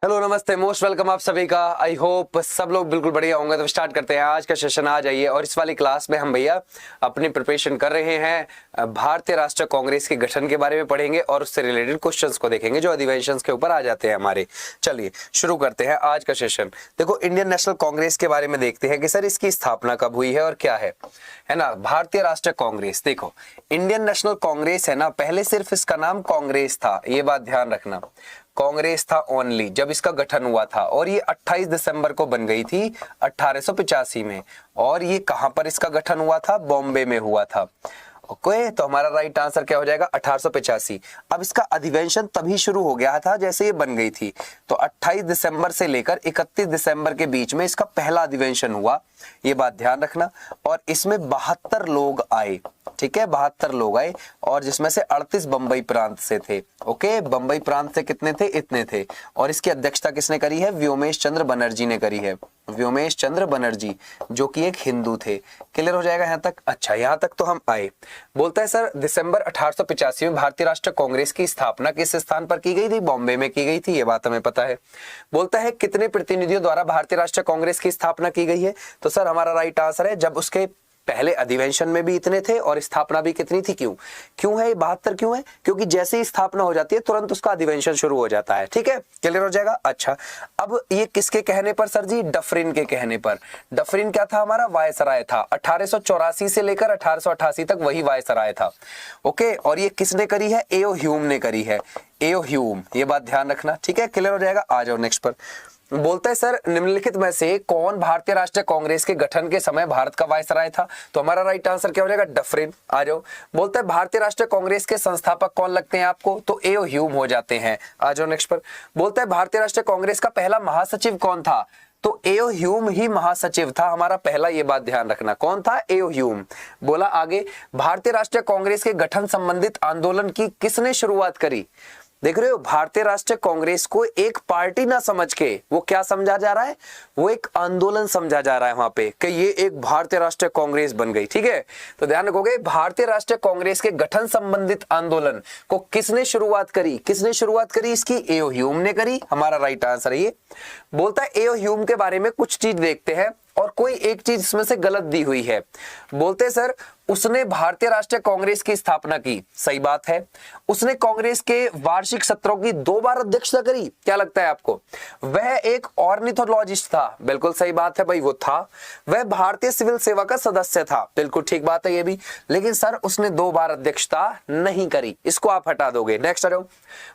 Hello नमस्ते, most welcome आप सभी का। आई होप सब लोग बिल्कुल बढ़िया होंगे। तो स्टार्ट करते हैं आज का सेशन। आ जाइए। और इस वाली क्लास में हम भैया अपनी प्रिपरेशन कर रहे हैं। भारतीय राष्ट्रीय कांग्रेस के गठन के बारे में पढ़ेंगे और उससे रिलेटेड क्वेश्चंस को देखेंगे जो अधिवेशंस के ऊपर आ जाते हैं हमारे। चलिए शुरू करते हैं आज का सेशन। देखो, इंडियन नेशनल कांग्रेस के बारे में देखते हैं कि सर इसकी स्थापना कब हुई है और क्या है ना। भारतीय राष्ट्रीय कांग्रेस, देखो इंडियन नेशनल कांग्रेस है ना, पहले सिर्फ इसका नाम कांग्रेस था, ये बात ध्यान रखना। कांग्रेस था ओनली जब इसका गठन हुआ था, और ये 28 दिसंबर को बन गई थी 1885 में। और ये कहां पर इसका गठन हुआ था? बॉम्बे में हुआ था। ओके, तो हमारा राइट आंसर क्या हो जाएगा? 1885। अब इसका अधिवेशन तभी शुरू हो गया था जैसे ये बन गई थी। तो 28 दिसंबर से लेकर 31 दिसंबर के बीच में इसका पहला अधिवेशन हुआ, ये बात ध्यान रखना। और इसमें 72 लोग आए, ठीक है, 72 लोग आए, और जिसमें से 38 बंबई प्रांत से थे। ओके, बंबई प्रांत से कितने थे? इतने थे। और इसकी अध्यक्षता किसने करी है? व्योमेश चंद्र बनर्जी ने करी है। व्योमेश चंद्र बनर्जी, जो कि एक हिंदू थे। क्लियर हो जाएगा यहाँ तक? अच्छा, यहाँ तक तो हम आए। बोलता है सर दिसंबर 1885 में भारतीय राष्ट्रीय कांग्रेस की स्थापना किस स्थान पर की गई थी? बॉम्बे में की गई थी, ये बात हमें पता है। बोलता है कितने प्रतिनिधियों द्वारा भारतीय राष्ट्रीय कांग्रेस की स्थापना की गई है? तो सर हमारा राइट आंसर है, जब उसके पहले अधिवेशन में भी इतने थे और स्थापना भी कितनी थी। क्यों है ये 72? क्यों है? क्योंकि जैसे ही स्थापना हो जाती है तुरंत उसका अधिवेशन शुरू हो जाता है। ठीक है, क्लियर हो जाएगा। अच्छा, अब ये किसके कहने पर सर जी? डफरिन के कहने पर। डफरिन क्या था? हमारा वायसराय था। 1884 से लेकर 1888 तक वही वायसराय था। ओके, और ये किसने करी है? एओ ह्यूम ने करी है। एओ ह्यूम, ये बात ध्यान रखना। ठीक है, क्लियर हो जाएगा। आ जाओ नेक्स्ट पर। बोलता है सर निम्नलिखित में से कौन भारतीय राष्ट्रीय कांग्रेस के गठन के समय भारत का वायसराय था? तो हमारा राइट आंसर क्या हो जाएगा? डफरिन। आ जाओ। बोलता है भारतीय राष्ट्रीय कांग्रेस के संस्थापक कौन लगते हैं आपको? तो एओ ह्यूम हो जाते हैं। आ जाओ नेक्स्ट पर। बोलता है भारतीय राष्ट्रीय कांग्रेस का पहला महासचिव कौन था? तो एओ ह्यूम ही महासचिव था हमारा पहला, ये बात ध्यान रखना। कौन था? एओ ह्यूम। बोला आगे, भारतीय राष्ट्रीय कांग्रेस के गठन संबंधित आंदोलन की किसने शुरुआत करी? देख रहे हो, भारतीय राष्ट्रीय कांग्रेस को एक पार्टी ना समझ के वो क्या समझा जा रहा है? वो एक आंदोलन समझा जा रहा है वहां पे कि ये एक भारतीय राष्ट्रीय कांग्रेस बन गई। ठीक है, तो ध्यान रखोगे, भारतीय राष्ट्रीय कांग्रेस के गठन संबंधित आंदोलन को किसने शुरुआत करी? किसने शुरुआत करी इसकी? एओ ह्यूम ने करी। हमारा राइट आंसर है ये। बोलता है एओ ह्यूम के बारे में कुछ चीज देखते हैं और कोई एक चीज इसमें से गलत दी हुई है। बोलते हैं सर उसने भारतीय राष्ट्रीय कांग्रेस की स्थापना की, सही बात है। उसने कांग्रेस के वार्षिक सत्रों की 2 बार अध्यक्षता करी, क्या लगता है आपको? वह एक ऑर्निथोलॉजिस्ट था, बिल्कुल सही बात है भाई, वो था। वह भारतीय सिविल सेवा का सदस्य था, बिल्कुल ठीक बात है ये भी। लेकिन सर उसने 2 बार अध्यक्षता नहीं करी, इसको आप हटा दोगे। नेक्स्ट आ जाओ।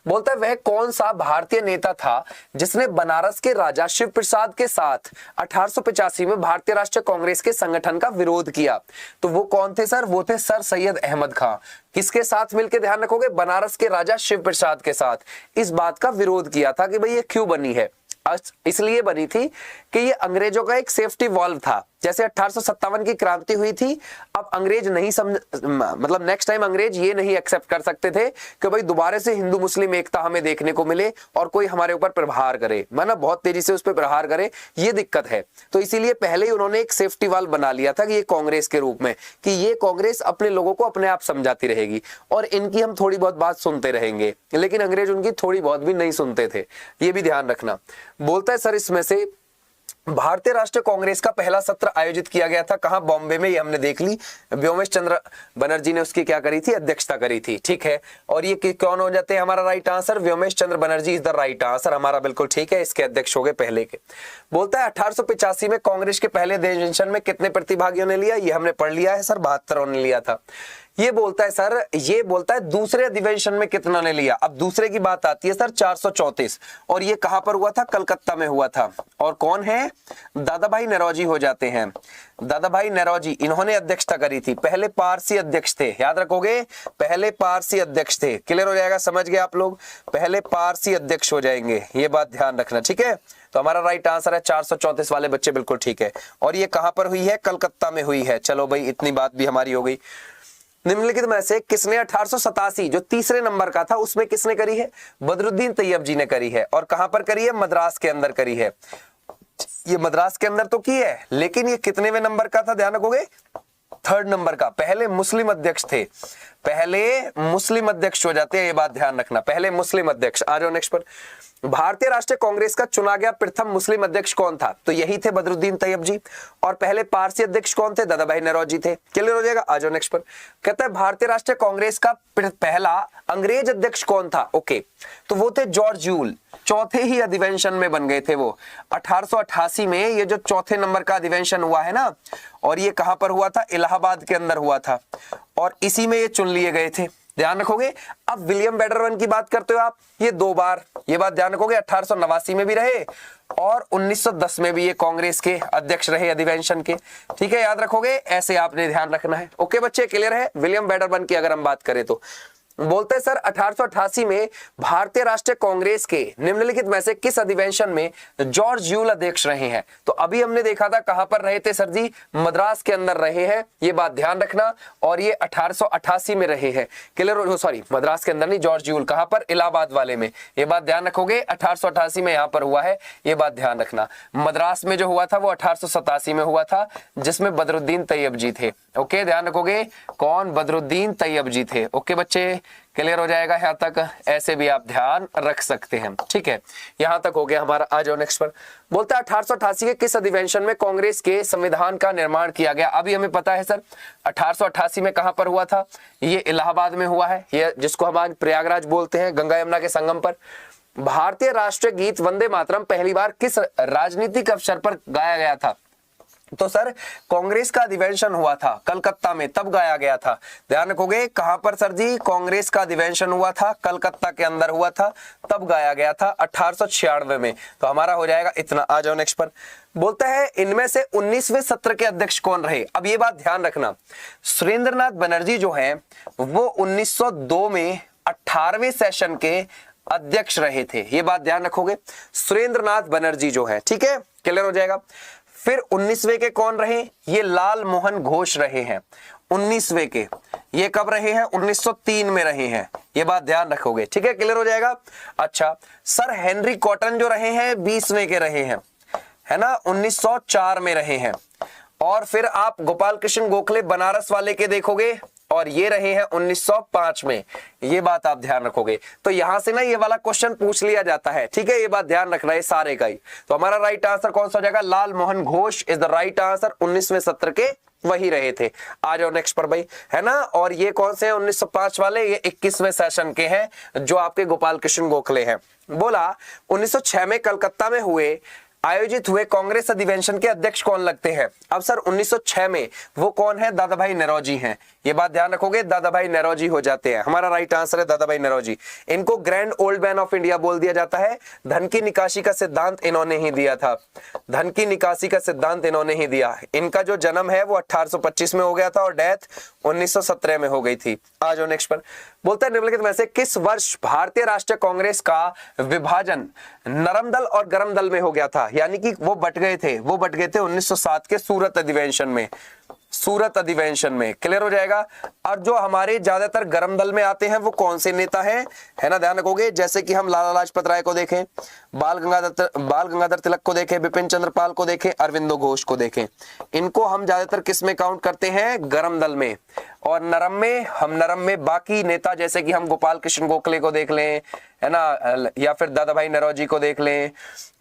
बोलता है वह कौन सा भारतीय नेता था जिसने बनारस के राजा शिव प्रसाद के साथ 1885 में भारतीय राष्ट्रीय कांग्रेस के संगठन का विरोध किया? तो वो कौन थे सर? वो थे सर सैयद अहमद खां। किसके साथ मिलकर? ध्यान रखोगे, बनारस के राजा शिव प्रसाद के साथ इस बात का विरोध किया था कि भाई ये क्यों बनी है। इसलिए बनी थी कि ये अंग्रेजों का एक सेफ्टी वॉल्व था। जैसे 1857 की क्रांति हुई थी, अब अंग्रेज नहीं मतलब नेक्स्ट टाइम अंग्रेज ये नहीं एक्सेप्ट कर सकते थे कि भाई दोबारा से हिंदू मुस्लिम एकता हमें देखने को मिले और कोई हमारे ऊपर प्रहार करे, माना बहुत तेजी से उस पर प्रहार करे, ये दिक्कत है। तो इसीलिए पहले ही उन्होंने एक सेफ्टी वॉल्व बना लिया था कि ये कांग्रेस के रूप में, कि ये कांग्रेस अपने लोगों को अपने आप समझाती रहेगी और इनकी हम थोड़ी बहुत बात सुनते रहेंगे। लेकिन अंग्रेज उनकी थोड़ी बहुत भी नहीं सुनते थे, ये भी ध्यान रखना। बोलता है सर इसमें से भारतीय राष्ट्रीय कांग्रेस का पहला सत्र आयोजित किया गया था कहां? बॉम्बे में, ये हमने देख ली। व्योमेश चंद्र बनर्जी ने उसकी क्या करी थी? अध्यक्षता करी थी। ठीक है, और ये कौन हो जाते हैं? हमारा right answer Vyomesh Chandra Banerjee is the right answer, हमारा बिल्कुल ठीक है। इसके अध्यक्ष हो गए पहले के। बोलता है 1885 में कांग्रेस के पहले अधिवेशन में कितने प्रतिभागियों ने लिया? ये हमने पढ़ लिया है सर, 72 ने लिया था। ये बोलता है सर, ये बोलता है दूसरे अधिवेशन में कितना ने लिया? अब दूसरे की बात आती है सर 434, और ये कहां पर हुआ था? कलकत्ता में हुआ था। और कौन है? दादा भाई नौरोजी हो जाते हैं। दादा भाई नौरोजी, इन्होंने अध्यक्षता करी थी। पहले पारसी अध्यक्ष थे, याद रखोगे, पहले पारसी अध्यक्ष थे। क्लियर हो जाएगा, समझ गए आप लोग? पहले पारसी अध्यक्ष हो जाएंगे, ये बात ध्यान रखना। ठीक है, तो हमारा राइट आंसर है 434 वाले बच्चे बिल्कुल ठीक है। और ये कहां पर हुई है? कलकत्ता में हुई है। चलो भाई, इतनी बात भी हमारी हो गई। निम्नलिखित में से किसने 1887 जो तीसरे नंबर का था उसमें किसने करी है? बदरुद्दीन तैयब जी ने करी है। और कहां पर करी है? मद्रास के अंदर करी है। ये मद्रास के अंदर तो की है, लेकिन ये कितनेवें नंबर का था? ध्यान रखोगे, 3rd नंबर का। पहले मुस्लिम अध्यक्ष थे, पहले मुस्लिम अध्यक्ष हो जाते हैं, ये बात ध्यान रखना, पहले मुस्लिम अध्यक्ष। आ जाओ नेक्स्ट पर। भारतीय राष्ट्रीय कांग्रेस का चुना गया प्रथम मुस्लिम अध्यक्ष कौन था? तो यही थे बदरुद्दीन तैयब जी। और पहले पारसी अध्यक्ष कौन थे? दादा भाई नौरोजी थे। क्लियर हो जाएगा। आ जाओ नेक्स्ट पर। कहता है भारतीय राष्ट्रीय कांग्रेस का पहला अंग्रेज अध्यक्ष कौन था? ओके, तो वो थे जॉर्ज यूल। चौथे ही अधिवेशन में बन गए थे वो 1888 में। ये जो चौथे नंबर का अधिवेशन हुआ है ना, और ये कहां पर हुआ था? इलाहाबाद के अंदर हुआ था, और इसी में ये चुन लिए गए थे। ध्यान रखोगे। अब विलियम वेडरवन की बात करते हो आप, ये 2 बार, ये बात ध्यान रखोगे, 1889 में भी रहे और 1910 में भी ये कांग्रेस के अध्यक्ष रहे अधिवेशन के। ठीक है, याद रखोगे, ऐसे आपने ध्यान रखना है। ओके बच्चे, क्लियर है। विलियम वेडरवन की अगर हम बात करें तो बोलते हैं सर 1888 में भारतीय राष्ट्रीय कांग्रेस के निम्नलिखित में से किस अधिवेशन में जॉर्ज यूल अध्यक्ष रहे हैं? तो अभी हमने देखा था कहां पर रहे थे सर जी? मद्रास के अंदर रहे हैं, ये बात ध्यान रखना। और ये 1888 में रहे हैं। क्लियर? सॉरी, मद्रास के अंदर नहीं, जॉर्ज यूल कहां पर? इलाहाबाद वाले में। ये बात ध्यान रखोगे, 1888 में यहां पर हुआ है, ये बात ध्यान रखना। मद्रास में जो हुआ था वो 1887 में हुआ था, जिसमें बदरुद्दीन तैयब जी थे। ओके, ध्यान रखोगे, कौन? बदरुद्दीन तैयब जी थे। ओके बच्चे, क्लियर हो जाएगा यहां तक। ऐसे भी आप ध्यान रख सकते हैं। ठीक है, यहां तक हो गया हमारा। आ जाओ नेक्स्ट पर। बोलता है 1888 के किस अधिवेशन में कांग्रेस के संविधान का निर्माण किया गया? अभी हमें पता है सर 1888 में कहां पर हुआ था? ये इलाहाबाद में हुआ है, ये जिसको हम आज प्रयागराज बोलते हैं, गंगा यमुना के संगम पर। भारतीय राष्ट्रीय गीत वंदे मातरम पहली बार किस राजनीतिक अवसर पर गाया गया था? तो सर कांग्रेस का अधिवेशन हुआ था कलकत्ता में, तब गाया गया था। ध्यान रखोगे, कहां पर सर जी? कांग्रेस का अधिवेशन हुआ था कलकत्ता के अंदर हुआ था, तब गाया गया था 1896 में। तो हमारा हो जाएगा इतना। आ जाओ नेक्स्ट पर। बोलता है इनमें से 19वें सत्र के अध्यक्ष कौन रहे? अब ये बात ध्यान रखना, सुरेंद्रनाथ बनर्जी जो है वो 1902 में 18वें सेशन के अध्यक्ष रहे थे। ये बात ध्यान रखोगे, सुरेंद्रनाथ बनर्जी जो है। ठीक है, क्लियर हो जाएगा। फिर 19वें के कौन रहे? ये लाल मोहन घोष रहे हैं 19वें के। ये कब रहे हैं? 1903 में रहे हैं। ये बात ध्यान रखोगे। ठीक है, क्लियर हो जाएगा। अच्छा, सर हेनरी कॉटन जो रहे हैं 20वें के रहे हैं, है ना, 1904 में रहे हैं। और फिर आप गोपाल कृष्ण गोखले बनारस वाले के देखोगे, और ये रहे हैं 1905 में। ये बात आप ध्यान रखोगे। तो यहां से ना ये वाला क्वेश्चन पूछ लिया जाता है। ठीक है, ये बात ध्यान रखना है सारे का ही। तो हमारा राइट आंसर कौन सा हो जाएगा? Lal Mohan Ghosh is the right answer. 19वें सत्र के वही रहे थे। आ जाओ नेक्स्ट पर भाई, है ना। और ये कौन से हैं 1905 वाले? ये 21वें सेशन के हैं, जो आपके गोपाल कृष्ण गोखले हैं। बोला 1906 में कलकत्ता में हुए आयोजित हुए कांग्रेस अधिवेशन के अध्यक्ष कौन लगते हैं? अब सर 1906 में वो कौन है? दादा भाई नौरोजी हैं। ये बात ध्यान रखोगे, दादा भाई नौरोजी हो जाते हैं। हमारा राइट आंसर है दादा भाई नौरोजी। इनको grand old man of India बोल दिया जाता है। धन की निकासी का सिद्धांत इन्होंने ही दिया था। धन की निकासी का सिद्धांत इन्होंने ही दिया। इनका जो जन्म है वो 1825 में हो गया था और डेथ 1917 में हो गई थी। आ जाओ नेक्स्ट पर। बोलता है निम्नलिखित में से किस वर्ष भारतीय राष्ट्रीय कांग्रेस का विभाजन नरम दल और गरम दल में हो गया था? यानी कि वो बट गए थे 1907 के सूरत अधिवेशन में। सूरत अधिवेशन में, क्लियर हो जाएगा। और जो हमारे ज्यादातर गरम दल में आते हैं वो कौन से नेता हैं, है ना, ध्यान रखोगे। जैसे कि हम लाला लाजपत राय को देखें, बाल गंगाधर तिलक को देखें, बिपिन चंद्र पाल को देखें, अरविंदो घोष को देखें। इनको हम ज्यादातर किस में काउंट करते हैं? गरम दल में। और नरम में बाकी नेता, जैसे कि हम गोपाल कृष्ण गोखले को देख लें, है ना, या फिर दादा भाई नौरोजी को देख लें,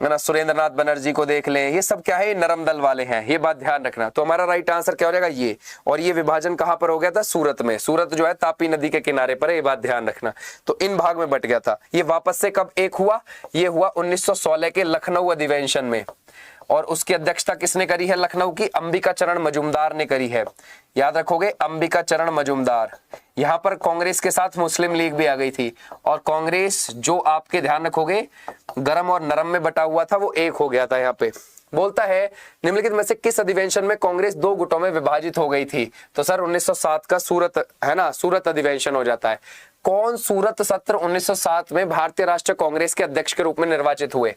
है ना, सुरेंद्रनाथ बनर्जी को देख लें, ये सब क्या है? नरम दल वाले हैं। ये बात ध्यान रखना। तो हमारा राइट आंसर क्या हो जाएगा? ये। और ये विभाजन कहां पर हो गया था? सूरत में। सूरत जो है तापी नदी के किनारे पर है, ये बात ध्यान रखना। तो इन भाग में बट गया था। ये वापस से कब एक हुआ? ये हुआ 1916 के लखनऊ अधिवेशन में। और उसकी अध्यक्षता किसने करी है? लखनऊ की अंबिका चरण मजूमदार ने करी है। याद रखोगे, अंबिका चरण मजूमदार। यहां पर कांग्रेस के साथ मुस्लिम लीग भी आ गई थी, और कांग्रेस जो आपके ध्यान रखोगे गरम और नरम में बटा हुआ था वो एक हो गया था यहाँ पे। बोलता है निम्नलिखित में से किस अधिवेशन में कांग्रेस 2 गुटों में विभाजित हो गई थी? तो सर 1907 का सूरत, है ना, सूरत अधिवेशन हो जाता है। कौन सूरत सत्र 1907 में भारतीय राष्ट्रीय कांग्रेस के अध्यक्ष के रूप में निर्वाचित हुए?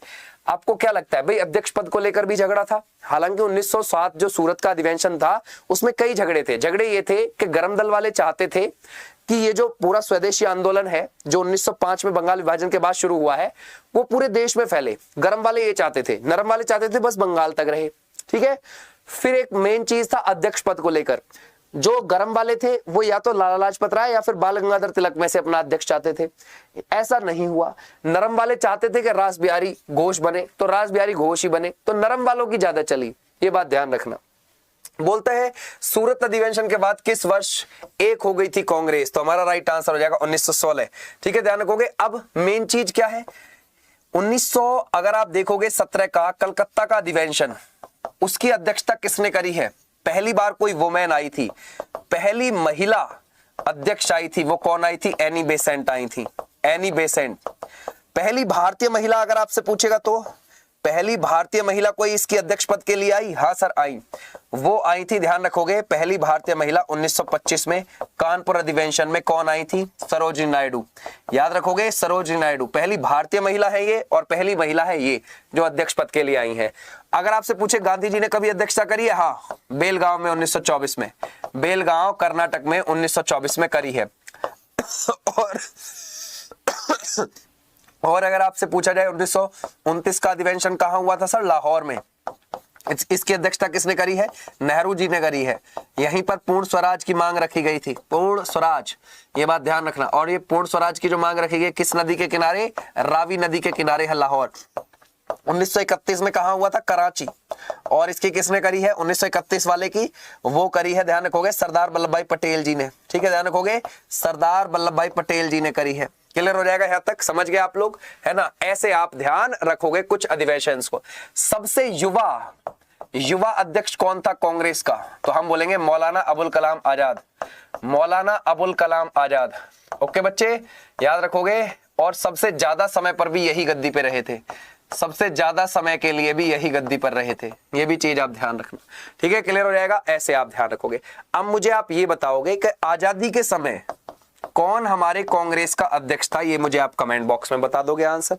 आपको क्या लगता है भाई? अध्यक्ष पद को लेकर भी झगड़ा था। हालांकि 1907 जो सूरत का अधिवेशन था उसमें कई झगड़े थे। झगड़े ये थे कि गरम दल वाले चाहते थे कि ये जो पूरा स्वदेशी आंदोलन है जो 1905 में बंगाल विभाजन के बाद शुरू हुआ है वो पूरे देश में फैले। गरम वाले ये चाहते थे, नरम वाले चाहते थे बस बंगाल तक रहे। ठीक है। फिर एक मेन चीज था अध्यक्ष पद को लेकर। जो गर्म वाले थे वो या तो लाला लाजपत राय या फिर बाल गंगाधर तिलक में से अपना अध्यक्ष चाहते थे। ऐसा नहीं हुआ। नरम वाले चाहते थे कि रास बिहारी घोष बने, तो रास बिहारी घोष ही बने, तो नरम वालों की ज्यादा चली। ये बात ध्यान रखना। बोलते हैं सूरत अधिवेशन के बाद किस वर्ष एक हो गई थी कांग्रेस, तो हमारा राइट आंसर हो जाएगा 1916। ठीक है, ध्यान रखोगे। अब मेन चीज क्या है, 1900 अगर आप देखोगे 17 का कलकत्ता का अधिवेशन, उसकी अध्यक्षता किसने करी है? पहली बार कोई वुमेन आई थी, पहली महिला अध्यक्ष आई थी, वो कौन आई थी? एनी बेसेंट आई थी। एनी बेसेंट पहली भारतीय महिला, अगर आपसे पूछेगा तो पहली भारतीय महिला कोई इसकी अध्यक्ष पद के लिए आई? हाँ सर आई, वो आई थी, ध्यान रखोगे, पहली भारतीय महिला 1925 में कानपुर अधिवेशन में कौन आई थी? सरोजिनी नायडू। याद रखोगे, सरोजिनी नायडू पहली भारतीय महिला है ये, और पहली महिला है ये जो अध्यक्ष पद के लिए आई है। अगर आपसे पूछे गांधी जी ने कभी अध्यक्षता करी है? हाँ, बेलगांव में 1924 में, बेलगांव कर्नाटक में 1924 में करी है। और अगर आपसे पूछा जाए 1929 का अधिवेशन कहां हुआ था सर? लाहौर में। इसकी अध्यक्षता किसने करी है? नेहरू जी ने करी है। यहीं पर पूर्ण स्वराज की मांग रखी गई थी, पूर्ण स्वराज, ये बात ध्यान रखना। और ये पूर्ण स्वराज की जो मांग रखी गई किस नदी के किनारे? रावी नदी के किनारे है लाहौर। 1931 में कहा हुआ था? कराची। और इसकी किसने करी है? 1931 वाले की वो करी है, ध्यान रखोगे, सरदार वल्लभ भाई पटेल जी ने। ठीक है, ध्यान रखोगे, सरदार वल्लभ भाई पटेल जी ने करी है। क्लियर हो जाएगा यहां तक? समझ गए आप लोग, है ना? ऐसे आप ध्यान रखोगे कुछ अधिवेशंस को। सबसे युवा अध्यक्ष कौन था कांग्रेस का? तो हम बोलेंगे मौलाना अबुल कलाम आजाद। मौलाना अबुल कलाम आजाद। ओके बच्चे, याद रखोगे। और सबसे ज्यादा समय पर भी यही गद्दी पे रहे थे, सबसे ज्यादा समय के लिए भी यही गद्दी पर रहे थे। ये भी चीज आप ध्यान रखना। ठीक है, क्लियर हो जाएगा? ऐसे आप ध्यान रखोगे। अब मुझे आप ये बताओगे कि आजादी के समय कौन हमारे कांग्रेस का अध्यक्ष था? ये मुझे आप कमेंट बॉक्स में बता दोगे आंसर।